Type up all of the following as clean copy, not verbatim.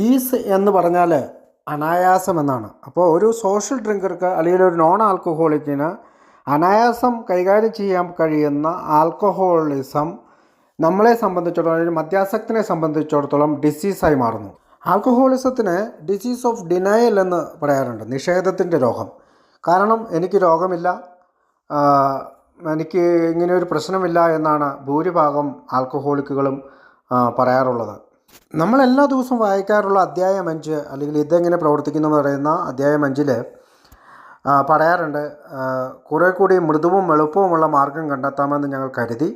Is എന്ന് പറഞ്ഞാൽ അനായാസം എന്നാണ്. അപ്പോൾ ഒരു സോഷ്യൽ ഡ്രിങ്കർക്ക് അല്ലെങ്കിൽ ഒരു നോൺ ആൽക്കഹോളിക്കിന് അനായാസം കൈകാര്യം ചെയ്യാൻ കഴിയുന്ന ആൽക്കഹോളിസം നമ്മളെ സംബന്ധിച്ചിടത്തോളം അല്ലെങ്കിൽ മദ്യാസക്തിനെ സംബന്ധിച്ചിടത്തോളം ഡിസീസായി മാറുന്നു. ആൽക്കഹോളിസത്തിന് ഡിസീസ് ഓഫ് ഡിനയൽ എന്ന് പറയാറുണ്ട്, നിഷേധത്തിൻ്റെ രോഗം. കാരണം എനിക്ക് രോഗമില്ല, എനിക്ക് ഇങ്ങനെ ഒരു പ്രശ്നമില്ല എന്നാണ് ഭൂരിഭാഗം ആൽക്കഹോളിക്കുകളും പറയാറുള്ളത്. നമ്മൾ എല്ലാ ദിവസവും വായിക്കാറുള്ള അധ്യായം 5 അല്ലെങ്കിൽ ഇതെങ്ങനെ പ്രവർത്തിക്കുന്നു എന്ന് പറയുന്ന അധ്യായം 5 പറയാറുണ്ട്, കുറേ കൂടി മൃദുവും എളുപ്പവുമുള്ള മാർഗം കണ്ടെത്താമെന്ന് ഞങ്ങൾ കരുതി.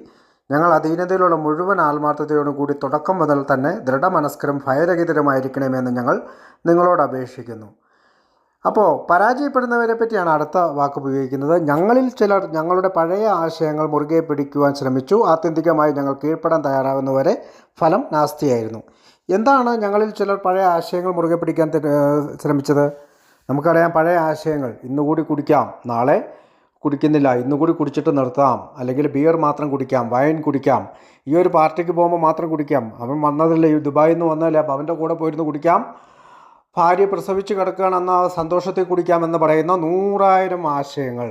ഞങ്ങൾ അധീനതയിലുള്ള മുഴുവൻ ആത്മാർത്ഥതയോടും കൂടി തുടക്കം മുതൽ തന്നെ ദൃഢമനസ്കരും ഭയരഹിതരുമായിരിക്കണമെന്ന് ഞങ്ങൾ നിങ്ങളോട് അപേക്ഷിക്കുന്നു. അപ്പോൾ പരാജയപ്പെടുന്നവരെ പറ്റിയാണ് അടുത്ത വാക്ക് ഉപയോഗിക്കുന്നത്. ഞങ്ങളിൽ ചിലർ ഞങ്ങളുടെ പഴയ ആശയങ്ങൾ മുറുകെ പിടിക്കുവാൻ ശ്രമിച്ചു. ആത്യന്തികമായി ഞങ്ങൾ കീഴ്പ്പെടാൻ തയ്യാറാകുന്നവരെ ഫലം നാസ്തിയായിരുന്നു. എന്താണ് ഞങ്ങളിൽ ചിലർ പഴയ ആശയങ്ങൾ മുറുകെ പിടിക്കാൻ ശ്രമിച്ചത്? നമുക്കറിയാം, പഴയ ആശയങ്ങൾ ഇന്നുകൂടി കുടിക്കാം, നാളെ കുടിക്കുന്നില്ല, ഇന്നുകൂടി കുടിച്ചിട്ട് നിർത്താം, അല്ലെങ്കിൽ ബിയർ മാത്രം കുടിക്കാം, വൈൻ കുടിക്കാം, ഈ ഒരു പാർട്ടിക്ക് പോകുമ്പോൾ മാത്രം കുടിക്കാം, അവൻ വന്നതല്ലേ, ഈ ദുബായിൽ നിന്ന് വന്നതല്ലേ, അപ്പോൾ അവൻ്റെ കൂടെ പോയിരുന്നു കുടിക്കാം, ഭാര്യ പ്രസവിച്ച് കിടക്കുകയാണെന്ന സന്തോഷത്തിൽ കുടിക്കാമെന്ന് പറയുന്ന 100,000 ആശയങ്ങൾ.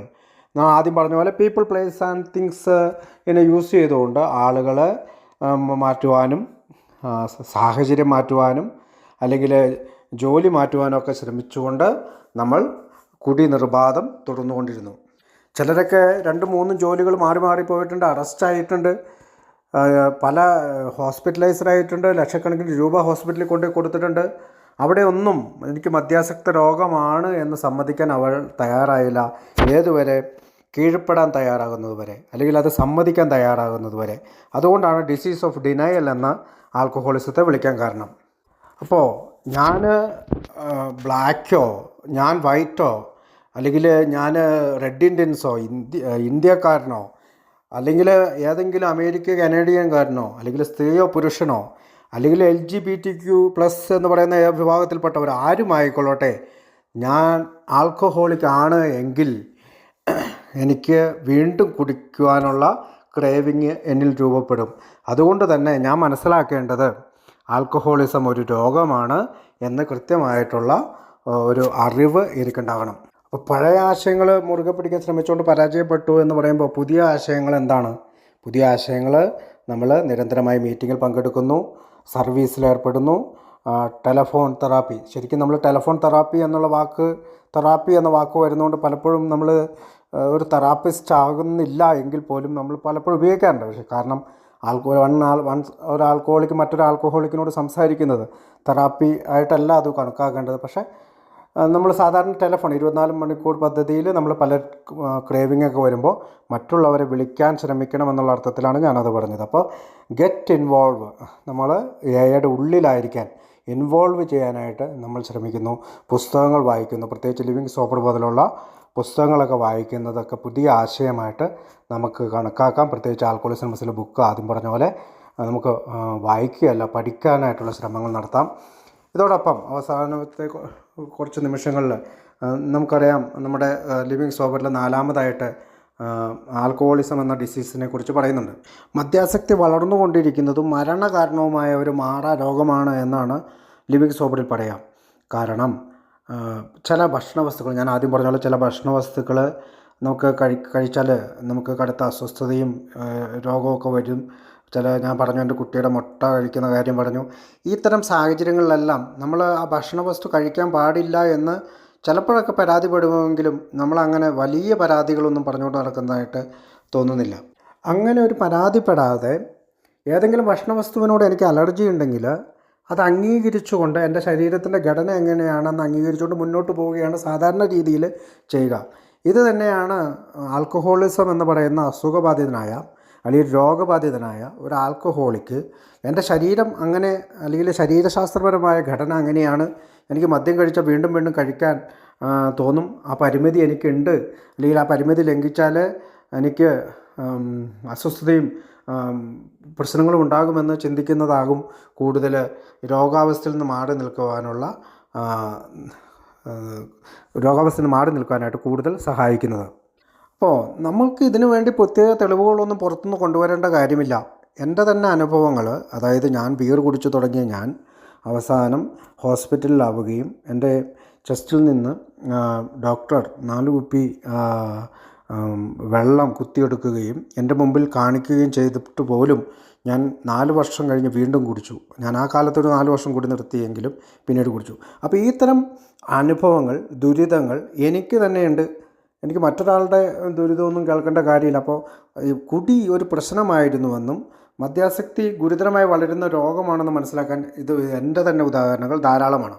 ഞാൻ ആദ്യം പറഞ്ഞ പോലെ പീപ്പിൾ പ്ലേസ് ആൻഡ് തിങ്സ് ഇതിനെ യൂസ് ചെയ്തുകൊണ്ട് ആളുകൾ മാറ്റുവാനും സാഹചര്യം മാറ്റുവാനും അല്ലെങ്കിൽ ജോലി മാറ്റുവാനും ഒക്കെ ശ്രമിച്ചുകൊണ്ട് നമ്മൾ കുടി നിർബാധം തുടർന്നുകൊണ്ടിരുന്നു. ചിലരൊക്കെ 2-3 ജോലികൾ മാറി മാറി പോയിട്ടുണ്ട്, അറസ്റ്റായിട്ടുണ്ട്, പല ഹോസ്പിറ്റലൈസ്ഡായിട്ടുണ്ട്, ലക്ഷക്കണക്കിന് രൂപ ഹോസ്പിറ്റലിൽ കൊണ്ട് കൊടുത്തിട്ടുണ്ട്. അവിടെ ഒന്നും എനിക്ക് മദ്യാസക്ത രോഗമാണ് എന്ന് സമ്മതിക്കാൻ അവൾ തയ്യാറായില്ല. ഏതുവരെ? കീഴ്പ്പെടാൻ തയ്യാറാകുന്നത് വരെ, അല്ലെങ്കിൽ അത് സമ്മതിക്കാൻ തയ്യാറാകുന്നത് വരെ. അതുകൊണ്ടാണ് ഡിസീസ് ഓഫ് ഡിനയൽ എന്ന ആൽക്കഹോളിസത്തെ വിളിക്കാൻ കാരണം. അപ്പോൾ ഞാൻ ബ്ലാക്കോ ഞാൻ വൈറ്റോ അല്ലെങ്കിൽ ഞാൻ റെഡ് ഇന്ത്യൻസോ ഇന്ത്യക്കാരനോ അല്ലെങ്കിൽ ഏതെങ്കിലും അമേരിക്ക കനേഡിയൻകാരനോ അല്ലെങ്കിൽ സ്ത്രീയോ പുരുഷനോ അല്ലെങ്കിൽ LGBTQ+ എന്ന് പറയുന്ന വിഭാഗത്തിൽപ്പെട്ടവർ ആരുമായിക്കൊള്ളട്ടെ, ഞാൻ ആൽക്കഹോളിക് ആണ് എങ്കിൽ എനിക്ക് വീണ്ടും കുടിക്കുവാനുള്ള ക്രേവിങ് എന്നിൽ രൂപപ്പെടും. അതുകൊണ്ട് തന്നെ ഞാൻ മനസ്സിലാക്കേണ്ടത് ആൽക്കഹോളിസം ഒരു രോഗമാണ് എന്ന് കൃത്യമായിട്ടുള്ള ഒരു അറിവ് എനിക്കുണ്ടാകണം. അപ്പോൾ പഴയ ആശയങ്ങൾ മുറുകെ പിടിക്കാൻ ശ്രമിച്ചുകൊണ്ട് പരാജയപ്പെട്ടു എന്ന് പറയുമ്പോൾ പുതിയ ആശയങ്ങൾ എന്താണ്? പുതിയ ആശയങ്ങൾ നമ്മൾ നിരന്തരമായി മീറ്റിങ്ങിൽ പങ്കെടുക്കുന്നു, സർവീസിലേർപ്പെടുന്നു, ടെലഫോൺ തെറാപ്പി. ശരിക്കും നമ്മൾ ടെലഫോൺ തെറാപ്പി എന്ന വാക്ക് വരുന്നതുകൊണ്ട് പലപ്പോഴും നമ്മൾ ഒരു തെറാപ്പിസ്റ്റ് ആകുന്നില്ല എങ്കിൽ പോലും നമ്മൾ പലപ്പോഴും ഉപയോഗിക്കാറുണ്ട്. പക്ഷേ കാരണം ഒരു ആൽക്കഹോളിക്ക് മറ്റൊരു ആൽക്കഹോളിക്കിനോട് സംസാരിക്കുന്നത് തെറാപ്പി ആയിട്ടല്ല അത് കണക്കാക്കേണ്ടത്. പക്ഷേ നമ്മൾ സാധാരണ ടെലഫോൺ 24 മണിക്കൂർ പദ്ധതിയിൽ നമ്മൾ പല ക്രേവിംഗ് ഒക്കെ വരുമ്പോൾ മറ്റുള്ളവരെ വിളിക്കാൻ ശ്രമിക്കണം എന്നുള്ള അർത്ഥത്തിലാണ് ഞാനത് പറഞ്ഞത്. അപ്പോൾ ഗെറ്റ് ഇൻവോൾവ്, നമ്മൾ എയുടെ ഉള്ളിലായിരിക്കാൻ ഇൻവോൾവ് ചെയ്യാനായിട്ട് നമ്മൾ ശ്രമിക്കുന്നു. പുസ്തകങ്ങൾ വായിക്കുന്നു, പ്രത്യേകിച്ച് ലിവിങ് സോബർ പോലുള്ള പുസ്തകങ്ങളൊക്കെ വായിക്കുന്നതൊക്കെ പുതിയ ആശയമായിട്ട് നമുക്ക് കണക്കാക്കാം. പ്രത്യേകിച്ച് ആൽക്കഹോളിസം ബുക്ക് ആദ്യം പറഞ്ഞ പോലെ നമുക്ക് വായിക്കുകയല്ല, പഠിക്കാനായിട്ടുള്ള ശ്രമങ്ങൾ നടത്താം. ഇതോടൊപ്പം അവസാനത്തെ കുറച്ച് നിമിഷങ്ങളിൽ നമുക്കറിയാം, നമ്മുടെ ലിവിങ് സോബറിൽ 4-മതായിട്ട് ആൽക്കഹോളിസം എന്ന ഡിസീസിനെ കുറിച്ച് പറയുന്നുണ്ട്. മദ്യാസക്തി വളർന്നുകൊണ്ടിരിക്കുന്നതും മരണകാരണവുമായ ഒരു മാറാ രോഗമാണ് എന്നാണ് ലിവിങ് സോബറിൽ പറയാം. കാരണം ചില ഭക്ഷണവസ്തുക്കൾ, ഞാൻ ആദ്യം പറഞ്ഞ പോലെ ചില ഭക്ഷണവസ്തുക്കൾ നമുക്ക് കഴിച്ചാൽ നമുക്ക് കടുത്ത അസ്വസ്ഥതയും രോഗമൊക്കെ വരും. ഞാൻ പറഞ്ഞു, എൻ്റെ കുട്ടിയുടെ മുട്ട കഴിക്കുന്ന കാര്യം പറഞ്ഞു. ഇത്തരം സാഹചര്യങ്ങളിലെല്ലാം നമ്മൾ ആ ഭക്ഷണവസ്തു കഴിക്കാൻ പാടില്ല എന്ന് ചിലപ്പോഴൊക്കെ പരാതിപ്പെടുമെങ്കിലും നമ്മളങ്ങനെ വലിയ പരാതികളൊന്നും പറഞ്ഞുകൊണ്ട് നടക്കുന്നതായിട്ട് തോന്നുന്നില്ല. അങ്ങനെ ഒരു പരാതിപ്പെടാതെ ഏതെങ്കിലും ഭക്ഷണവസ്തുവിനോട് എനിക്ക് അലർജി ഉണ്ടെങ്കിൽ അത് അംഗീകരിച്ചുകൊണ്ട് എൻ്റെ ശരീരത്തിൻ്റെ ഘടന എങ്ങനെയാണെന്ന് അംഗീകരിച്ചുകൊണ്ട് മുന്നോട്ട് പോവുകയാണ് സാധാരണ രീതിയിൽ ചെയ്യുക. ഇത് തന്നെയാണ് ആൽക്കഹോളിസം എന്ന് പറയുന്ന അസുഖബാധിതനായ അല്ലെങ്കിൽ രോഗബാധിതനായ ഒരു ആൽക്കഹോളിക്ക് എൻ്റെ ശരീരം അങ്ങനെ, അല്ലെങ്കിൽ ശരീരശാസ്ത്രപരമായ ഘടന അങ്ങനെയാണ്, എനിക്ക് മദ്യം കഴിച്ചാൽ വീണ്ടും വീണ്ടും കഴിക്കാൻ തോന്നും, ആ പരിമിതി എനിക്കുണ്ട്, അല്ലെങ്കിൽ ആ പരിമിതി ലംഘിച്ചാൽ എനിക്ക് അസ്വസ്ഥതയും പ്രശ്നങ്ങളും ഉണ്ടാകുമെന്ന് ചിന്തിക്കുന്നതാകും കൂടുതൽ രോഗാവസ്ഥയിൽ നിന്ന് മാറി നിൽക്കാനായിട്ട് കൂടുതൽ സഹായിക്കുന്നത്. അപ്പോൾ നമ്മൾക്ക് ഇതിനു വേണ്ടി പ്രത്യേക തെളിവുകളൊന്നും പുറത്തുനിന്ന് കൊണ്ടുവരേണ്ട കാര്യമില്ല. എൻ്റെ തന്നെ അനുഭവങ്ങൾ, അതായത് ഞാൻ ബിയർ കുടിച്ചു തുടങ്ങിയ ഞാൻ അവസാനം ഹോസ്പിറ്റലിലാവുകയും എൻ്റെ ചെസ്റ്റിൽ നിന്ന് ഡോക്ടർ 4 കുപ്പി വെള്ളം കുത്തിയെടുക്കുകയും എൻ്റെ മുമ്പിൽ കാണിക്കുകയും ചെയ്തിട്ട് പോലും ഞാൻ 4 വർഷം കഴിഞ്ഞ് വീണ്ടും കുടിച്ചു. ഞാൻ ആ കാലത്തൊരു 4 വർഷം കൂടി നിർത്തിയെങ്കിലും പിന്നീട് കുടിച്ചു. അപ്പോൾ ഈ തരം അനുഭവങ്ങൾ, ദുരിതങ്ങൾ എനിക്ക് തന്നെയുണ്ട്. എനിക്ക് മറ്റൊരാളുടെ ദുരിതമൊന്നും കേൾക്കേണ്ട കാര്യമില്ല. അപ്പോൾ ഈ കുടി ഒരു പ്രശ്നമായിരുന്നുവെന്നും മദ്യാസക്തി ഗുരുതരമായി വളരുന്ന രോഗമാണെന്ന് മനസ്സിലാക്കാൻ ഇത് എൻ്റെ തന്നെ ഉദാഹരണങ്ങൾ ധാരാളമാണ്.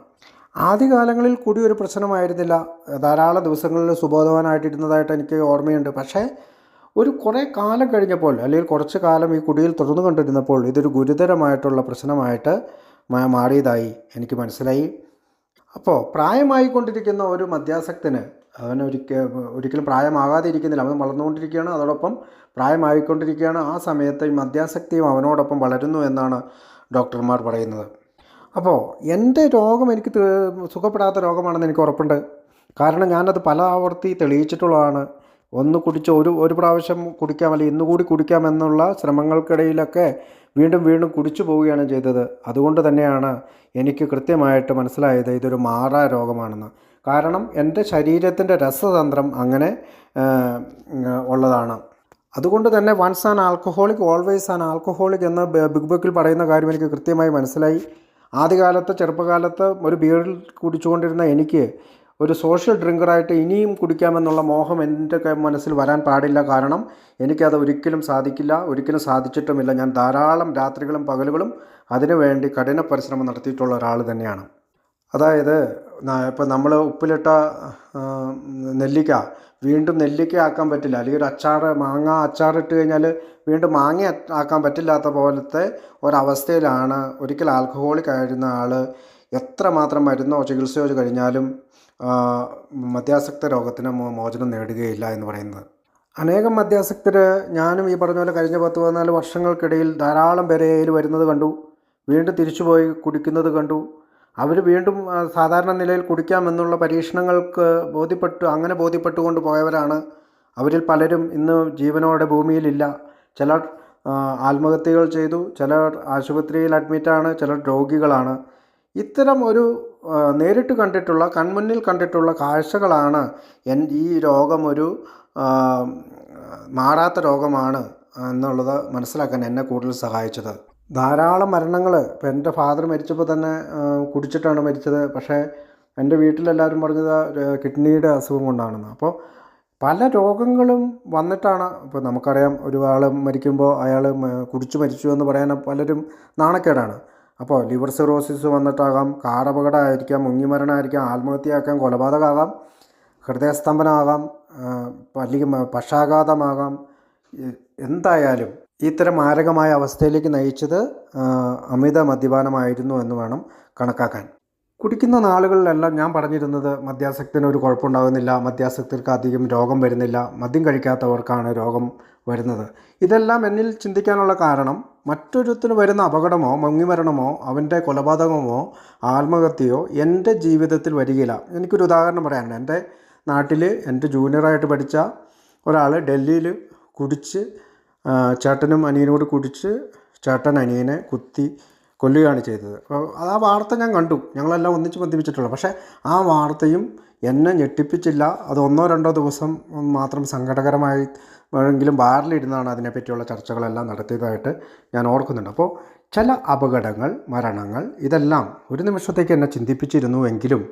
ആദ്യകാലങ്ങളിൽ കുടി ഒരു പ്രശ്നമായിരുന്നില്ല. ധാരാളം ദിവസങ്ങളിൽ സുബോധവാനായിട്ടിരുന്നതായിട്ട് എനിക്ക് ഓർമ്മയുണ്ട്. പക്ഷേ ഒരു കുറേ കാലം കഴിഞ്ഞപ്പോൾ, അല്ലെങ്കിൽ കുറച്ച് കാലം ഈ കുടിയിൽ തുടർന്നു കൊണ്ടിരുന്നപ്പോൾ ഇതൊരു ഗുരുതരമായിട്ടുള്ള പ്രശ്നമായിട്ട് മാറിയതായി എനിക്ക് മനസ്സിലായി. അപ്പോൾ പ്രായമായിക്കൊണ്ടിരിക്കുന്ന ഒരു മദ്യാസക്തന് അവൻ ഒരിക്കലും പ്രായമാകാതെ ഇരിക്കുന്നില്ല. അവൻ വളർന്നുകൊണ്ടിരിക്കുകയാണ്, അതോടൊപ്പം പ്രായമായിക്കൊണ്ടിരിക്കുകയാണ്. ആ സമയത്ത് ഈ മദ്യാസക്തിയും അവനോടൊപ്പം വളരുന്നു എന്നാണ് ഡോക്ടർമാർ പറയുന്നത്. അപ്പോൾ എൻ്റെ രോഗം എനിക്ക് സുഖപ്പെടാത്ത രോഗമാണെന്ന് എനിക്ക് ഉറപ്പുണ്ട്. കാരണം ഞാനത് പല ആവർത്തി തെളിയിച്ചിട്ടുള്ളതാണ്. ഒന്ന് കുടിച്ച് ഒരു പ്രാവശ്യം കുടിക്കാം, അല്ലെങ്കിൽ ഇന്നുകൂടി കുടിക്കാമെന്നുള്ള ശ്രമങ്ങൾക്കിടയിലൊക്കെ വീണ്ടും വീണ്ടും കുടിച്ചു പോവുകയാണ് ചെയ്തത്. അതുകൊണ്ട് തന്നെയാണ് എനിക്ക് കൃത്യമായിട്ട് മനസ്സിലായത് ഇതൊരു മാറാ രോഗമാണെന്ന്. കാരണം എൻ്റെ ശരീരത്തിൻ്റെ രസതന്ത്രം അങ്ങനെ ഉള്ളതാണ്. അതുകൊണ്ട് തന്നെ once an alcoholic always an alcoholic എന്ന ബിഗ് ബുക്കിൽ പറയുന്ന കാര്യം എനിക്ക് കൃത്യമായി മനസ്സിലായി. ആദ്യകാലത്ത് ചെറുപ്പകാലത്ത് ഒരു ബിയറിൽ കുടിച്ചുകൊണ്ടിരുന്ന എനിക്ക് ഒരു സോഷ്യൽ ഡ്രിങ്കറായിട്ട് ഇനിയും കുടിക്കാമെന്നുള്ള മോഹം എൻ്റെ മനസ്സിൽ വരാൻ പാടില്ല. കാരണം എനിക്കത് ഒരിക്കലും സാധിക്കില്ല, ഒരിക്കലും സാധിച്ചിട്ടുമില്ല. ഞാൻ ധാരാളം രാത്രികളും പകലുകളും അതിനുവേണ്ടി കഠിന പരിശ്രമം നടത്തിയിട്ടുള്ള ഒരാൾ തന്നെയാണ്. അതായത് ഇപ്പോൾ നമ്മൾ ഉപ്പിലിട്ട നെല്ലിക്ക വീണ്ടും നെല്ലിക്ക ആക്കാൻ പറ്റില്ല, അല്ലെങ്കിൽ ഒരു മാങ്ങ അച്ചാറിട്ട് കഴിഞ്ഞാൽ വീണ്ടും മാങ്ങ ആക്കാൻ പറ്റില്ലാത്ത പോലത്തെ ഒരവസ്ഥയിലാണ് ഒരിക്കൽ ആൽക്കഹോളിക് ആയിരുന്ന ആൾ എത്രമാത്രം മരുന്നോ ചികിത്സയോ കഴിഞ്ഞാലും മദ്യാസക്ത രോഗത്തിന് മോചനം നേടുകയില്ല എന്ന് പറയുന്നത്. അനേകം മദ്യാസക്തർ, ഞാനും ഈ പറഞ്ഞ പോലെ കഴിഞ്ഞ 10-14 വർഷങ്ങൾക്കിടയിൽ ധാരാളം പേരെ വരുന്നത് കണ്ടു, വീണ്ടും തിരിച്ചുപോയി കുടിക്കുന്നത് കണ്ടു. അവർ വീണ്ടും സാധാരണ നിലയിൽ കുടിക്കാമെന്നുള്ള പരീക്ഷണങ്ങൾക്ക് ബോധ്യപ്പെട്ടുകൊണ്ട് പോയവരാണ്. അവരിൽ പലരും ഇന്ന് ജീവനോടെ ഭൂമിയിലില്ല. ചിലർ ആത്മഹത്യകൾ ചെയ്തു, ചിലർ ആശുപത്രിയിൽ അഡ്മിറ്റാണ്, ചിലർ രോഗികളാണ്. ഇത്തരം ഒരു നേരിട്ട് കണ്ടിട്ടുള്ള, കൺമുന്നിൽ കണ്ടിട്ടുള്ള കാഴ്ചകളാണ് ഈ രോഗം ഒരു മാറാത്ത രോഗമാണ് എന്നുള്ളത് മനസ്സിലാക്കാൻ എന്നെ കൂടുതൽ സഹായിച്ചത്. ധാരാളം മരണങ്ങൾ, ഇപ്പോൾ എൻ്റെ ഫാദർ മരിച്ചപ്പോൾ തന്നെ കുടിച്ചിട്ടാണ് മരിച്ചത്. പക്ഷേ എൻ്റെ വീട്ടിലെല്ലാവരും പറഞ്ഞത് കിഡ്നിയുടെ അസുഖം കൊണ്ടാണെന്ന്. അപ്പോൾ പല രോഗങ്ങളും വന്നിട്ടാണ്. ഇപ്പോൾ നമുക്കറിയാം, ഒരാൾ മരിക്കുമ്പോൾ അയാൾ കുടിച്ചു മരിച്ചു എന്ന് പറയാൻ പലരും നാണക്കേടാണ്. അപ്പോൾ ലിവർ സിറോസിസ് വന്നിട്ടാകാം, കാർ അപകടമായിരിക്കാം, മുങ്ങിമരണമായിരിക്കാം, ആത്മഹത്യയാക്കാം, കൊലപാതകമാകാം, ഹൃദയസ്തംഭനമാകാം, അല്ലെങ്കിൽ പക്ഷാഘാതമാകാം. എന്തായാലും ഇത്തരം മാരകമായ അവസ്ഥയിലേക്ക് നയിച്ചത് അമിത മദ്യപാനമായിരുന്നു എന്ന് വേണം കണക്കാക്കാൻ. കുടിക്കുന്ന നാളുകളിലെല്ലാം ഞാൻ പറഞ്ഞിരുന്നത് മദ്യാസക്തിന് ഒരു കുഴപ്പമുണ്ടാകുന്നില്ല, മദ്യാസക്തർക്ക് അധികം രോഗം വരുന്നില്ല, മദ്യം കഴിക്കാത്തവർക്കാണ് രോഗം വരുന്നത്. ഇതെല്ലാം എന്നിൽ ചിന്തിക്കാനുള്ള കാരണം, മറ്റൊരുത്തിന് വരുന്ന അപകടമോ മുങ്ങിമരണമോ അവൻ്റെ കൊലപാതകമോ ആത്മഹത്യയോ എൻ്റെ ജീവിതത്തിൽ വരികയില്ല. എനിക്കൊരു ഉദാഹരണം പറയാനുണ്ട്. എൻ്റെ നാട്ടിൽ എൻ്റെ ജൂനിയറായിട്ട് പഠിച്ച ഒരാൾ ഡൽഹിയിൽ കുടിച്ച്, ചേട്ടനും അനിയനോട് കുടിച്ച് ചേട്ടൻ അനിയനെ കുത്തി കൊല്ലുകയാണ് ചെയ്തത്. അപ്പോൾ ആ വാർത്ത ഞാൻ കണ്ടു. ഞങ്ങളെല്ലാം ഒന്നിച്ച് ബന്ധിപ്പിച്ചിട്ടുള്ളൂ. പക്ഷേ ആ വാർത്തയും എന്നെ ഞെട്ടിപ്പിച്ചില്ല. അത് 1-2 ദിവസം മാത്രം സങ്കടകരമായി എങ്കിലും ബാറിലിരുന്നാണ് അതിനെപ്പറ്റിയുള്ള ചർച്ചകളെല്ലാം നടത്തിയതായിട്ട് ഞാൻ ഓർക്കുന്നുണ്ട്. അപ്പോൾ ചില അപകടങ്ങൾ, മരണങ്ങൾ, ഇതെല്ലാം ഒരു നിമിഷത്തേക്ക് എന്നെ ചിന്തിപ്പിച്ചിരുന്നുവെങ്കിലും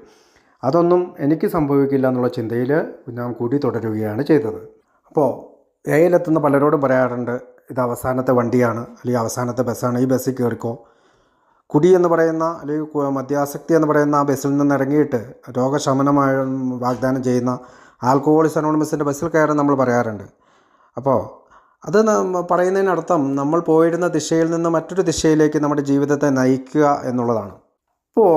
അതൊന്നും എനിക്ക് സംഭവിക്കില്ല എന്നുള്ള ചിന്തയിൽ ഞാൻ കൂടി തുടരുകയാണ് ചെയ്തത്. അപ്പോൾ എയിലെത്തുന്ന പലരോടും പറയാറുണ്ട്, ഇത് അവസാനത്തെ വണ്ടിയാണ്, അല്ലെങ്കിൽ അവസാനത്തെ ബസ്സാണ്, ഈ ബസ്സിൽ കയറിക്കോ. കുടി എന്ന് പറയുന്ന, അല്ലെങ്കിൽ മദ്യാസക്തി എന്ന് പറയുന്ന ആ ബസ്സിൽ നിന്ന് ഇറങ്ങിയിട്ട് രോഗശമനമായ വാഗ്ദാനം ചെയ്യുന്ന ആൽക്കഹോളിക്സ് അനോണിമസിൻ്റെ ബസ്സിൽ കയറാൻ നമ്മൾ പറയാറുണ്ട്. അപ്പോൾ അത് പറയുന്നതിനർത്ഥം നമ്മൾ പോയിരുന്ന ദിശയിൽ നിന്ന് മറ്റൊരു ദിശയിലേക്ക് നമ്മുടെ ജീവിതത്തെ നയിക്കുക എന്നുള്ളതാണ്. ഇപ്പോൾ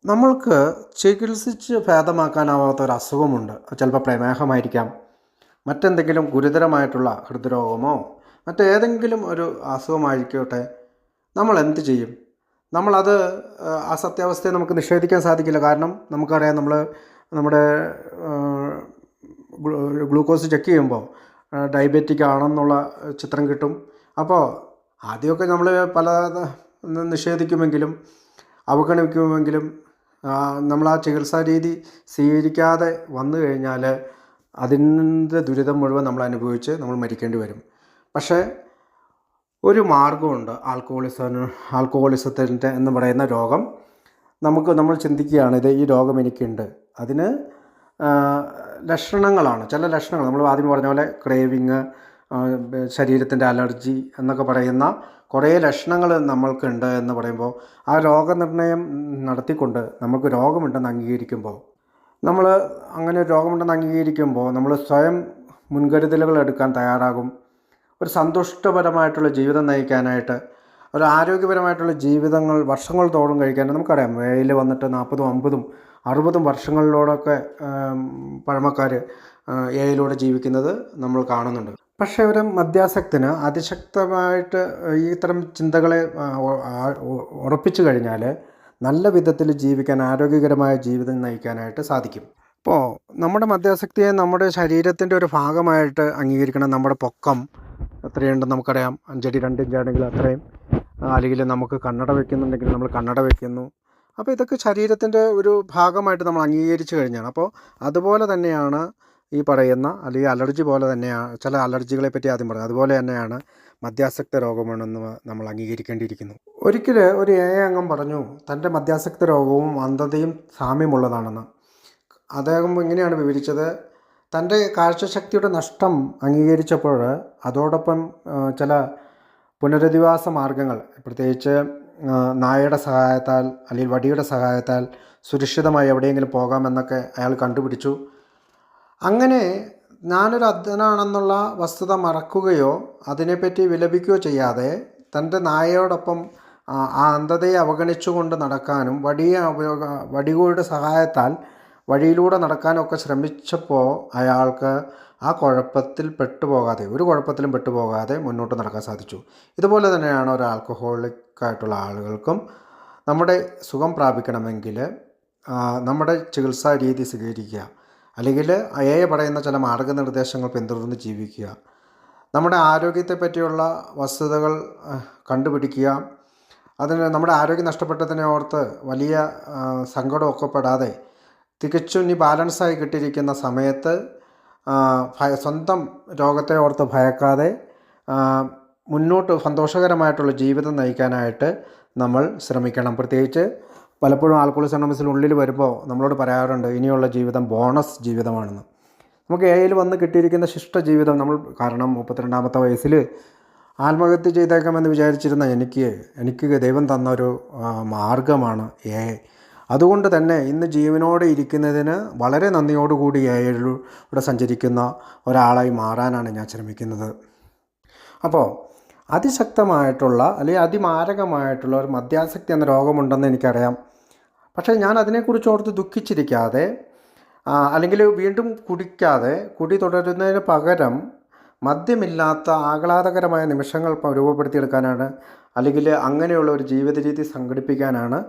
നമ്മൾക്ക് ചികിത്സിച്ച് ഭേദമാക്കാനാവാത്ത ഒരു അസുഖമുണ്ട്. ചിലപ്പോൾ പ്രമേഹമായിരിക്കാം, മറ്റെന്തെങ്കിലും ഗുരുതരമായിട്ടുള്ള ഹൃദ്രോഗമോ മറ്റേതെങ്കിലും ഒരു അസുഖമായിരിക്കട്ടെ. നമ്മൾ എന്ത് ചെയ്യും? നമ്മളത് ആ സത്യാവസ്ഥയെ നമുക്ക് നിഷേധിക്കാൻ സാധിക്കില്ല. കാരണം നമുക്കറിയാം, നമ്മുടെ ഗ്ലൂക്കോസ് ചെക്ക് ചെയ്യുമ്പോൾ ഡയബറ്റിക് ആണെന്നുള്ള ചിത്രം കിട്ടും. അപ്പോൾ ആദ്യമൊക്കെ നമ്മൾ പല നിഷേധിക്കുമെങ്കിലും അവഗണിക്കുമെങ്കിലും നമ്മൾ ആ ചികിത്സാ രീതി സ്വീകരിക്കാതെ വന്നു കഴിഞ്ഞാൽ അതിൻ്റെ ദുരിതം മുഴുവൻ നമ്മൾ അനുഭവിച്ച് നമ്മൾ മരിക്കേണ്ടി വരും. പക്ഷേ ഒരു മാർഗമുണ്ട്. ആൽക്കഹോളിസത്തിൻ്റെ എന്ന് പറയുന്ന രോഗം നമ്മൾ ചിന്തിക്കുകയാണ് ഈ രോഗം എനിക്കുണ്ട്. അതിന് ലക്ഷണങ്ങളാണ്, ചില ലക്ഷണങ്ങൾ നമ്മൾ ആദ്യം പറഞ്ഞ പോലെ ക്രേവിങ്, ശരീരത്തിൻ്റെ അലർജി എന്നൊക്കെ പറയുന്ന കുറേ ലക്ഷണങ്ങൾ നമ്മൾക്കുണ്ട് എന്ന് പറയുമ്പോൾ ആ രോഗനിർണയം നടത്തിക്കൊണ്ട് നമുക്ക് രോഗമുണ്ടെന്ന് അംഗീകരിക്കുമ്പോൾ അങ്ങനെ രോഗമുണ്ടെന്ന് അംഗീകരിക്കുമ്പോൾ നമ്മൾ സ്വയം മുൻകരുതലുകൾ എടുക്കാൻ തയ്യാറാകും. ഒരു സന്തുഷ്ടപരമായിട്ടുള്ള ജീവിതം നയിക്കാനായിട്ട്, ഒരു ആരോഗ്യപരമായിട്ടുള്ള ജീവിതങ്ങൾ വർഷങ്ങൾ തോറും കഴിക്കാൻ നമുക്കറിയാം. വേയിൽ വന്നിട്ട് 40, 50, 60 വർഷങ്ങളിലൂടെയൊക്കെ പഴമക്കാർ ഏയിലൂടെ ജീവിക്കുന്നത് നമ്മൾ കാണുന്നുണ്ട്. പക്ഷേ ഒരു മദ്യാസക്തന് അതിശക്തമായിട്ട് ഇത്തരം ചിന്തകളെ ഉറപ്പിച്ചു കഴിഞ്ഞാൽ നല്ല വിധത്തിൽ ജീവിക്കാൻ, ആരോഗ്യകരമായ ജീവിതം നയിക്കാനായിട്ട് സാധിക്കും. അപ്പോൾ നമ്മുടെ മദ്യാസക്തിയെ നമ്മുടെ ശരീരത്തിൻ്റെ ഒരു ഭാഗമായിട്ട് അംഗീകരിക്കണം. നമ്മുടെ പൊക്കം എത്രയുണ്ടെന്ന് നമുക്കറിയാം. 5 അടി 2 ഇഞ്ചാണെങ്കിൽ അത്രയും, അല്ലെങ്കിൽ നമുക്ക് കണ്ണട വയ്ക്കുന്നുണ്ടെങ്കിൽ നമ്മൾ കണ്ണട വയ്ക്കുന്നു. അപ്പോൾ ഇതൊക്കെ ശരീരത്തിൻ്റെ ഒരു ഭാഗമായിട്ട് നമ്മൾ അംഗീകരിച്ചു കഴിഞ്ഞാണ്. അപ്പോൾ അതുപോലെ തന്നെയാണ് ഈ പറയുന്ന, അല്ലെങ്കിൽ അലർജി പോലെ തന്നെയാണ്, ചില അലർജികളെ പറ്റി ആദ്യം പറഞ്ഞത് അതുപോലെ തന്നെയാണ് മദ്യാസക്ത രോഗമാണെന്ന് നമ്മൾ അംഗീകരിക്കേണ്ടിയിരിക്കുന്നു. ഒരിക്കൽ ഒരു അംഗം പറഞ്ഞു തൻ്റെ മദ്യാസക്ത രോഗവും അന്ധതയും സാമ്യമുള്ളതാണെന്ന്. അദ്ദേഹം ഇങ്ങനെയാണ് വിവരിച്ചത്. തൻ്റെ കാഴ്ചശക്തിയുടെ നഷ്ടം അംഗീകരിച്ചപ്പോൾ അതോടൊപ്പം ചില പുനരധിവാസ മാർഗങ്ങൾ, പ്രത്യേകിച്ച് നായയുടെ സഹായത്താൽ അല്ലെങ്കിൽ വടിയുടെ സഹായത്താൽ സുരക്ഷിതമായി എവിടെയെങ്കിലും പോകാമെന്നൊക്കെ അയാൾ കണ്ടുപിടിച്ചു. അങ്ങനെ ഞാനൊരു അന്ധനാണെന്നുള്ള വസ്തുത മറക്കുകയോ അതിനെപ്പറ്റി വിലപിക്കുകയോ ചെയ്യാതെ തൻ്റെ നായയോടൊപ്പം ആ അന്ധതയെ അവഗണിച്ചുകൊണ്ട് നടക്കാനും വടികളുടെ സഹായത്താൽ വഴിയിലൂടെ നടക്കാനൊക്കെ ശ്രമിച്ചപ്പോൾ അയാൾക്ക് ആ കുഴപ്പത്തിൽ പെട്ടുപോകാതെ, ഒരു കുഴപ്പത്തിലും പെട്ടുപോകാതെ മുന്നോട്ട് നടക്കാൻ സാധിച്ചു. ഇതുപോലെ തന്നെയാണ് ഒരു ആൽക്കഹോളിക്കായിട്ടുള്ള ആളുകൾക്കും നമ്മുടെ സുഖം പ്രാപിക്കണമെങ്കിൽ നമ്മുടെ ചികിത്സാ രീതി സ്വീകരിക്കുക, അല്ലെങ്കിൽ പറയുന്ന ചില മാർഗനിർദ്ദേശങ്ങൾ പിന്തുടർന്ന് ജീവിക്കുക, നമ്മുടെ ആരോഗ്യത്തെ പറ്റിയുള്ള വസ്തുതകൾ കണ്ടുപിടിക്കുക. നമ്മുടെ ആരോഗ്യം നഷ്ടപ്പെട്ടതിനെ ഓർത്ത് വലിയ സങ്കടമൊക്കെ പെടാതെ തികച്ചും ബാലൻസായി കിട്ടിയിരിക്കുന്ന സമയത്ത് സ്വന്തം രോഗത്തെ ഓർത്ത് ഭയക്കാതെ മുന്നോട്ട് സന്തോഷകരമായിട്ടുള്ള ജീവിതം നയിക്കാനായിട്ട് നമ്മൾ ശ്രമിക്കണം. പ്രത്യേകിച്ച് പലപ്പോഴും ആൽക്കഹോളിസം അനോണിമസിൽ ഉള്ളിൽ വരുമ്പോൾ നമ്മളോട് പറയാറുണ്ട് ഇനിയുള്ള ജീവിതം ബോണസ് ജീവിതമാണെന്ന്. നമുക്ക് എയിൽ വന്ന് കിട്ടിയിരിക്കുന്ന ശിഷ്ട ജീവിതം കാരണം 32-ാമത്തെ വയസ്സിൽ ആത്മഹത്യ ചെയ്തേക്കാമെന്ന് വിചാരിച്ചിരുന്ന എനിക്ക് ദൈവം തന്നൊരു മാർഗമാണ് അതുകൊണ്ട് തന്നെ ഇന്ന് ജീവനോടെ ഇരിക്കുന്നതിന് വളരെ നന്ദിയോടുകൂടി ഏയിലൂടെ സഞ്ചരിക്കുന്ന ഒരാളായി മാറാനാണ് ഞാൻ ശ്രമിക്കുന്നത്. അപ്പോൾ അതിശക്തമായിട്ടുള്ള അല്ലെങ്കിൽ അതിമാരകമായിട്ടുള്ള ഒരു മദ്യാസക്തി എന്ന രോഗമുണ്ടെന്ന് എനിക്കറിയാം. പക്ഷേ ഞാൻ അതിനെക്കുറിച്ച് ഓർത്ത് ദുഃഖിച്ചിരിക്കാതെ അല്ലെങ്കിൽ വീണ്ടും കുടി തുടരുന്നതിന് പകരം മദ്യമില്ലാത്ത ആഹ്ലാദകരമായ നിമിഷങ്ങൾ രൂപപ്പെടുത്തിയെടുക്കാനാണ്, അല്ലെങ്കിൽ അങ്ങനെയുള്ള ഒരു ജീവിത രീതി സംഘടിപ്പിക്കാനാണ്,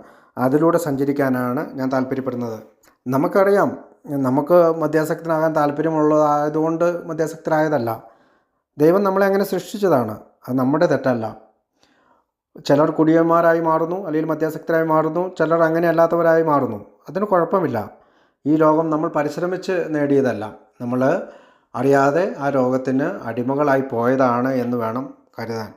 അതിലൂടെ സഞ്ചരിക്കാനാണ് ഞാൻ താല്പര്യപ്പെടുന്നത്. നമുക്കറിയാം, നമുക്ക് മദ്യാസക്തനാകാൻ താല്പര്യമുള്ളതായതുകൊണ്ട് മദ്യാസക്തരായതല്ല. ദൈവം നമ്മളെ അങ്ങനെ സൃഷ്ടിച്ചതാണ്, അത് നമ്മുടെ തെറ്റല്ല. ചിലർ കുടിയന്മാരായി മാറുന്നു, അല്ലെങ്കിൽ മദ്യാസക്തരായി മാറുന്നു, ചിലർ അങ്ങനെ അല്ലാത്തവരായി മാറുന്നു. അതിന് കുഴപ്പമില്ല. ഈ രോഗം നമ്മൾ പരിശ്രമിച്ച് നേടിയതല്ല, നമ്മൾ അറിയാതെ ആ രോഗത്തിന് അടിമകളായി പോയതാണ് എന്ന് വേണം കരുതാൻ.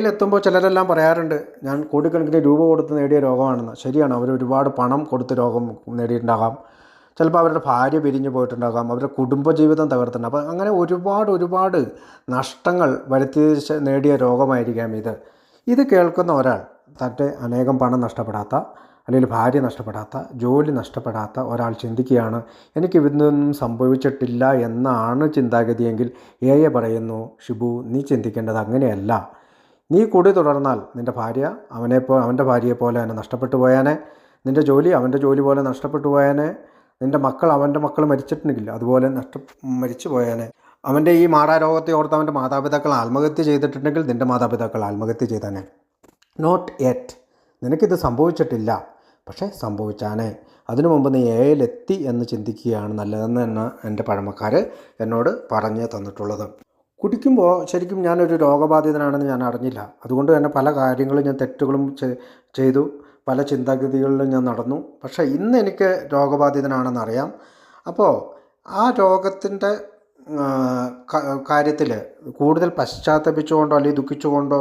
എത്തുമ്പോൾ ചിലരെല്ലാം പറയാറുണ്ട് ഞാൻ കോടിക്കണക്കിന് രൂപ കൊടുത്ത് നേടിയ രോഗമാണെന്ന്. ശരിയാണ്, അവർ ഒരുപാട് പണം കൊടുത്ത് രോഗം നേടിയിട്ടുണ്ടാകാം. ചിലപ്പോൾ അവരുടെ ഭാര്യ പിരിഞ്ഞു പോയിട്ടുണ്ടാകാം, അവരുടെ കുടുംബജീവിതം തകർത്തിട്ടുണ്ട്. അപ്പോൾ അങ്ങനെ ഒരുപാട് നഷ്ടങ്ങൾ വരുത്തി നേടിയ രോഗമായിരിക്കാം ഇത് കേൾക്കുന്ന ഒരാൾ തൻ്റെ അനേകം പണം നഷ്ടപ്പെടാത്ത, അല്ലെങ്കിൽ ഭാര്യ നഷ്ടപ്പെടാത്ത, ജോലി നഷ്ടപ്പെടാത്ത ഒരാൾ ചിന്തിക്കുകയാണ് എനിക്ക് ഇതൊന്നും സംഭവിച്ചിട്ടില്ല എന്നാണ് ചിന്താഗതിയെങ്കിൽ പറയുന്നു, ഷിബു നീ ചിന്തിക്കേണ്ടത് അങ്ങനെയല്ല. നീ കുടി തുടർന്നാൽ നിൻ്റെ ഭാര്യ അവൻ്റെ ഭാര്യയെ പോലെ തന്നെ നഷ്ടപ്പെട്ടു പോയാനെ, നിൻ്റെ ജോലി അവൻ്റെ ജോലി പോലെ നഷ്ടപ്പെട്ടു പോയാനെ, നിൻ്റെ മക്കൾ അവൻ്റെ മക്കൾ മരിച്ചിട്ടുണ്ടെങ്കിൽ അതുപോലെ മരിച്ചു പോയാനെ, അവൻ്റെ ഈ മാറാരോഗത്തെ ഓർത്ത് അവൻ്റെ മാതാപിതാക്കൾ ആത്മഹത്യ ചെയ്തിട്ടുണ്ടെങ്കിൽ നിൻ്റെ മാതാപിതാക്കൾ ആത്മഹത്യ ചെയ്താനെ. നോട്ട് യെറ്റ്, നിനക്കിത് സംഭവിച്ചിട്ടില്ല, പക്ഷേ സംഭവിച്ചാനേ. അതിനു മുമ്പ് നീ എത്തി എന്ന് ചിന്തിക്കുകയാണ് നല്ലതെന്ന് എൻ്റെ പഴമക്കാർ എന്നോട് പറഞ്ഞു തന്നിട്ടുള്ളത്. കുടിക്കുമ്പോൾ ശരിക്കും ഞാനൊരു രോഗബാധിതനാണെന്ന് ഞാൻ അറിഞ്ഞില്ല. അതുകൊണ്ട് തന്നെ പല കാര്യങ്ങളും ഞാൻ തെറ്റുകളും ചെയ്തു. പല ചിന്താഗതികളിലും ഞാൻ നടന്നു. പക്ഷേ ഇന്ന് എനിക്ക് രോഗബാധിതനാണെന്നറിയാം. അപ്പോൾ ആ രോഗത്തിൻ്റെ കാര്യത്തിൽ കൂടുതൽ പശ്ചാത്തപിച്ചുകൊണ്ടോ അല്ലെങ്കിൽ ദുഃഖിച്ചുകൊണ്ടോ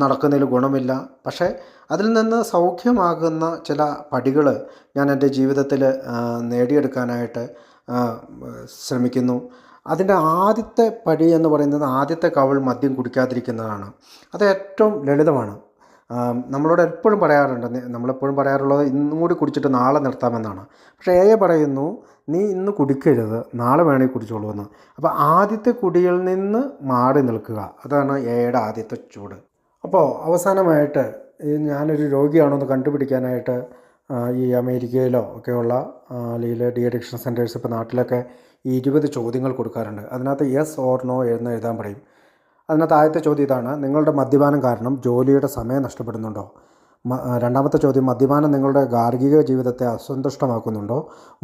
നടക്കുന്നതിൽ ഗുണമില്ല. പക്ഷേ അതിൽ നിന്ന് സൗഖ്യമാകുന്ന ചില പടികൾ ഞാൻ എൻ്റെ ജീവിതത്തിൽ നേടിയെടുക്കാനായിട്ട് ശ്രമിക്കുന്നു. അതിൻ്റെ ആദ്യത്തെ പടി എന്ന് പറയുന്നത് ആദ്യത്തെ കവിൾ മദ്യം കുടിക്കാതിരിക്കുന്നതാണ്. അത് ഏറ്റവും ലളിതമാണ്. നമ്മളോട് എപ്പോഴും പറയാറുണ്ട്, നമ്മളെപ്പോഴും പറയാറുള്ളത് ഇന്നും കൂടി കുടിച്ചിട്ട് നാളെ നിർത്താമെന്നാണ്. പക്ഷേ പറയുന്നു നീ ഇന്ന് കുടിക്കരുത്, നാളെ വേണമെങ്കിൽ കുടിച്ചോളൂ എന്ന്. അപ്പോൾ ആദ്യത്തെ കുടിയിൽ നിന്ന് മാറി നിൽക്കുക, അതാണ് എയുടെ ആദ്യത്തെ ചൂട്. അപ്പോൾ അവസാനമായിട്ട് ഞാനൊരു രോഗിയാണോ എന്ന് കണ്ടുപിടിക്കാനായിട്ട് ഈ അമേരിക്കയിലോ ഒക്കെയുള്ള അല്ലെങ്കിൽ ഡി അഡിക്ഷൻ സെൻറ്റേഴ്സ് ഇപ്പോൾ നാട്ടിലൊക്കെ 20 ചോദ്യങ്ങൾ കൊടുക്കാറുണ്ട്. അതിനകത്ത് യെസ് ഓർ നോ എന്ന് എഴുതാൻ പറയും. അതിനകത്ത് ആദ്യത്തെ ചോദ്യം ഇതാണ്: നിങ്ങളുടെ മദ്യപാനം കാരണം ജോലിയുടെ സമയം നഷ്ടപ്പെടുന്നുണ്ടോ? രണ്ടാമത്തെ ചോദ്യം: മദ്യപാനം നിങ്ങളുടെ ഗാർഹിക ജീവിതത്തെ അസന്തുഷ്ടമാക്കുന്നുണ്ടോ?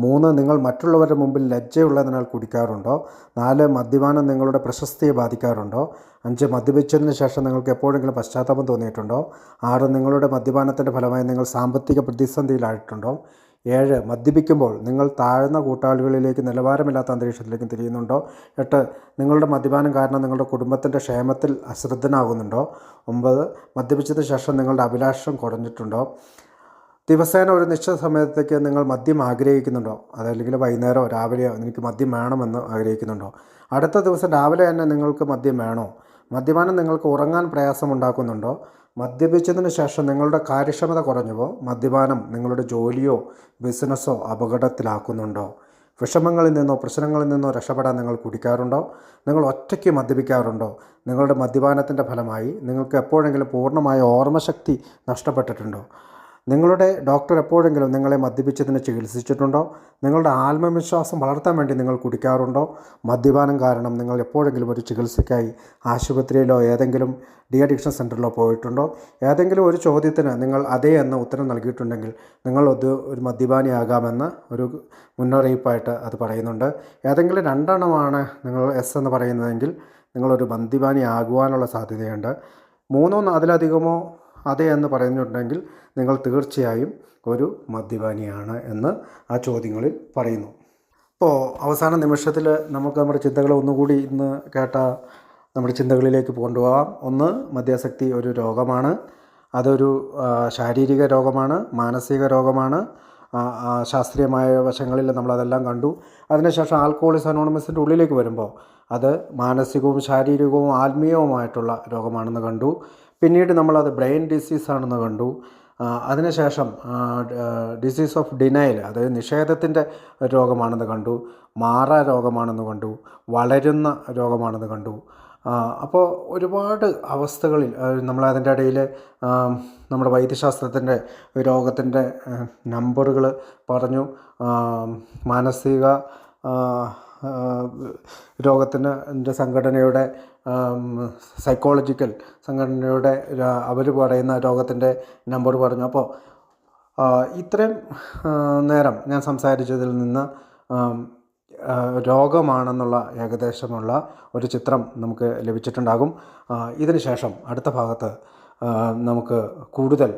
3, നിങ്ങൾ മറ്റുള്ളവരുടെ മുമ്പിൽ ലജ്ജയുള്ളതിനാൽ കുടിക്കാറുണ്ടോ? 4, മദ്യപാനം നിങ്ങളുടെ പ്രശസ്തിയെ ബാധിക്കാറുണ്ടോ? 5, മദ്യപിച്ചതിന് ശേഷം നിങ്ങൾക്ക് എപ്പോഴെങ്കിലും പശ്ചാത്താപം തോന്നിയിട്ടുണ്ടോ? 6, നിങ്ങളുടെ മദ്യപാനത്തിൻ്റെ ഫലമായി നിങ്ങൾ സാമ്പത്തിക പ്രതിസന്ധിയിലായിട്ടുണ്ടോ? 7, മദ്യപിക്കുമ്പോൾ നിങ്ങൾ താഴ്ന്ന കൂട്ടാളികളിലേക്ക് നിലവാരമില്ലാത്ത അന്തരീക്ഷത്തിലേക്ക് തിരിയുന്നുണ്ടോ? 8, നിങ്ങളുടെ മദ്യപാനം കാരണം നിങ്ങളുടെ കുടുംബത്തിൻ്റെ ക്ഷേമത്തിൽ അശ്രദ്ധനാകുന്നുണ്ടോ? 9, മദ്യപിച്ചതിന് ശേഷം നിങ്ങളുടെ അഭിലാഷം കുറഞ്ഞിട്ടുണ്ടോ? ദിവസേന ഒരു നിശ്ചിത സമയത്തേക്ക് നിങ്ങൾ മദ്യം ആഗ്രഹിക്കുന്നുണ്ടോ? അതല്ലെങ്കിൽ വൈകുന്നേരമോ രാവിലെയോ എനിക്ക് മദ്യം വേണമെന്ന് ആഗ്രഹിക്കുന്നുണ്ടോ? അടുത്ത ദിവസം രാവിലെ തന്നെ നിങ്ങൾക്ക് മദ്യം വേണോ? മദ്യപാനം നിങ്ങൾക്ക് ഉറങ്ങാൻ പ്രയാസമുണ്ടാക്കുന്നുണ്ടോ? മദ്യപിച്ചതിന് ശേഷം നിങ്ങളുടെ കാര്യക്ഷമത കുറഞ്ഞുവോ? മദ്യപാനം നിങ്ങളുടെ ജോലിയോ ബിസിനസ്സോ അപകടത്തിലാക്കുന്നുണ്ടോ? വിഷമങ്ങളിൽ നിന്നോ പ്രശ്നങ്ങളിൽ നിന്നോ രക്ഷപ്പെടാൻ നിങ്ങൾ കുടിക്കാറുണ്ടോ? നിങ്ങൾ ഒറ്റയ്ക്ക് മദ്യപിക്കാറുണ്ടോ? നിങ്ങളുടെ മദ്യപാനത്തിൻ്റെ ഫലമായി നിങ്ങൾക്ക് എപ്പോഴെങ്കിലും പൂർണ്ണമായ ഓർമ്മശക്തി നഷ്ടപ്പെട്ടിട്ടുണ്ടോ? നിങ്ങളുടെ ഡോക്ടർ എപ്പോഴെങ്കിലും നിങ്ങളെ മദ്യപിച്ചതിന് ചികിത്സിച്ചിട്ടുണ്ടോ? നിങ്ങളുടെ ആത്മവിശ്വാസം വളർത്താൻ വേണ്ടി നിങ്ങൾ കുടിക്കാറുണ്ടോ? മദ്യപാനം കാരണം നിങ്ങൾ എപ്പോഴെങ്കിലും ഒരു ചികിത്സയ്ക്കായി ആശുപത്രിയിലോ ഏതെങ്കിലും ഡി അഡിക്ഷൻ സെൻറ്ററിലോ പോയിട്ടുണ്ടോ? ഏതെങ്കിലും ഒരു ചോദ്യത്തിന് നിങ്ങൾ അതേ എന്ന ഉത്തരം നൽകിയിട്ടുണ്ടെങ്കിൽ നിങ്ങൾ ഒരു മദ്യപാനിയാകാമെന്ന് ഒരു മുന്നറിയിപ്പായിട്ട് അത് പറയുന്നുണ്ട്. ഏതെങ്കിലും 2 എണ്ണമാണ് നിങ്ങൾ എസ് എന്ന് പറയുന്നതെങ്കിൽ നിങ്ങളൊരു മദ്യപാനിയാകുവാനുള്ള സാധ്യതയുണ്ട്. 3 അതിലധികമോ അതെ എന്ന് പറഞ്ഞിട്ടുണ്ടെങ്കിൽ നിങ്ങൾ തീർച്ചയായും ഒരു മദ്യപാനിയാണ് എന്ന് ആ ചോദ്യങ്ങളിൽ പറയുന്നു. അപ്പോൾ അവസാന നിമിഷത്തിൽ നമുക്ക് നമ്മുടെ ചിന്തകളെ ഒന്നുകൂടി ഇന്ന് കേട്ട നമ്മുടെ ചിന്തകളിലേക്ക് കൊണ്ടുപോകാം. 1, മദ്യാസക്തി ഒരു രോഗമാണ്. അതൊരു ശാരീരിക രോഗമാണ്, മാനസിക രോഗമാണ്. ശാസ്ത്രീയമായ വശങ്ങളിൽ നമ്മളതെല്ലാം കണ്ടു. അതിനുശേഷം ആൽക്കഹോളിക്സ് അനോണിമസിൻ്റെ ഉള്ളിലേക്ക് വരുമ്പോൾ അത് മാനസികവും ശാരീരികവും ആത്മീയവുമായിട്ടുള്ള രോഗമാണെന്ന് കണ്ടു. പിന്നീട് നമ്മളത് ബ്രെയിൻ ഡിസീസാണെന്ന് കണ്ടു. അതിനുശേഷം ഡിസീസ് ഓഫ് ഡിനയൽ, അതായത് നിഷേധത്തിൻ്റെ രോഗമാണെന്ന് കണ്ടു. മാറാ രോഗമാണെന്ന് കണ്ടു. വളരുന്ന രോഗമാണെന്ന് കണ്ടു. അപ്പോൾ ഒരുപാട് അവസ്ഥകളിൽ നമ്മളതിൻ്റെ ഇടയിൽ നമ്മുടെ വൈദ്യശാസ്ത്രത്തിൻ്റെ രോഗത്തിൻ്റെ നമ്പറുകൾ പറഞ്ഞു. മാനസിക രോഗത്തിൻ്റെ സംഘടനയുടെ സൈക്കോളജിക്കൽ സംഘടനയുടെ അവർ പറയുന്ന രോഗത്തിൻ്റെ നമ്പർ പറഞ്ഞു. അപ്പോൾ ഇത്രയും നേരം ഞാൻ സംസാരിച്ചതിൽ നിന്ന് രോഗമാണെന്നുള്ള ഏകദേശമുള്ള ഒരു ചിത്രം നമുക്ക് ലഭിച്ചിട്ടുണ്ടാകും. ഇതിന് ശേഷം അടുത്ത ഭാഗത്ത് നമുക്ക് കൂടുതൽ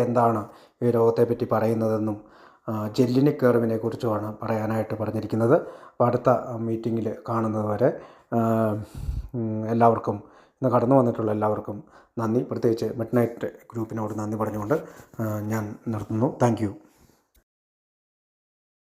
എന്താണ് ഈ രോഗത്തെപ്പറ്റി പറയുന്നതെന്നും ജെല്ലിനിക് കർവിനെ കുറിച്ചുമാണ് പറയാനായിട്ട് പറഞ്ഞിരിക്കുന്നത്. അപ്പോൾ അടുത്ത മീറ്റിങ്ങിൽ കാണുന്നത് വരെ എല്ലാവർക്കും, ഇന്ന് കടന്നു വന്നിട്ടുള്ള എല്ലാവർക്കും നന്ദി. പ്രത്യേകിച്ച് മിഡ്നൈറ്റ് ഗ്രൂപ്പിനോട് നന്ദി പറഞ്ഞുകൊണ്ട് ഞാൻ നിർത്തുന്നു. Thank you.